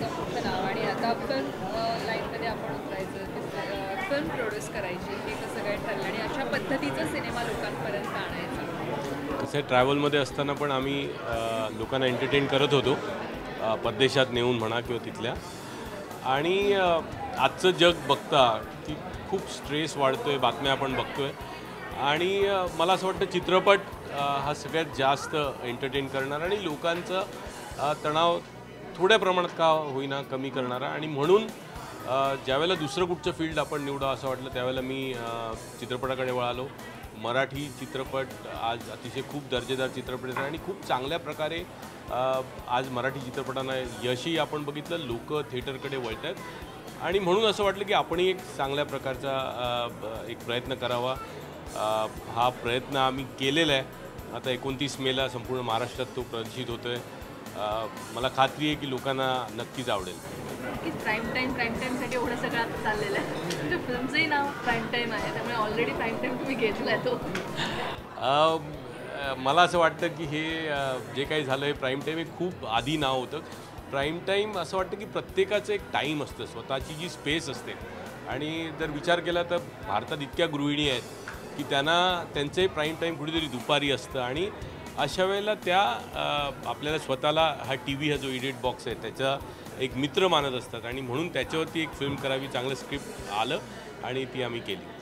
तुमचं मोठं नाव आणि आता फिल्म लाईनमध्ये आपण उतरायचं, फिल्म प्रोड्यूस करायची, हे कसं काय ठरलं आणि अशा पद्धतीचा सिनेमा लोकांपर्यंत आणायचा? कसं आहे ट्रॅव्हलमध्ये असताना पण आम्ही लोकांना एंटरटेन करत होतो, परदेशात नेऊन म्हणा किंवा तिथल्या. आणि आजचं जग बघता की खूप स्ट्रेस वाढतो आहे, बातम्या आपण बघतो आहे. आणि मला असं वाटतं चित्रपट हा सगळ्यात जास्त एंटरटेन करणारा आणि लोकांचा तणाव थोड्या प्रमाणात का होईना कमी करणारा. आणि म्हणून ज्यावेळेला दुसरं कुठचं फील्ड आपण निवडावं असं वाटलं त्यावेळेला मी चित्रपटाकडे वळालो. मराठी चित्रपट आज अतिशय खूप दर्जेदार चित्रपट आहेत आणि खूप चांगल्या प्रकारे आज मराठी चित्रपटांना यशही आपण बघितलं, लोक थिएटरकडे वळत आहेत. आणि म्हणून असं वाटलं की आपणही एक चांगल्या प्रकारचा एक प्रयत्न करावा. हा प्रयत्न आम्ही केलेला आहे. आता 29 मेला संपूर्ण महाराष्ट्रात तो प्रदर्शित होतो आहे. मला खात्री आहे की लोकांना नक्कीच आवडेल. नक्कीच प्राईम टाईमसाठी एवढं सगळं आता चाललेलं आहे. तुमच्या फिल्मचंही नाव प्राईम टाईम आहे, त्यामुळे ऑलरेडी प्राईम टाईम तुम्ही घेतला आहे तो. मला असं वाटतं की हे जे काही झालं आहे प्राईम टाईम हे खूप आधी नाव होतं. प्राईम टाईम असं वाटतं की प्रत्येकाचं एक टाईम असतं, स्वतःची जी स्पेस असते. आणि जर विचार केला तर भारतात इतक्या गृहिणी आहेत की त्यांना त्यांचे प्राईम टाईम कुठेतरी दुपारी असतं. आणि अशा वेळेला त्या आपल्याला स्वतःला हा टी व्ही हा जो एडिट बॉक्स आहे त्याचा एक मित्र मानत असतात. आणि म्हणून त्याच्यावरती एक फिल्म करावी, चांगलं स्क्रिप्ट आलं आणि ती आम्ही केली.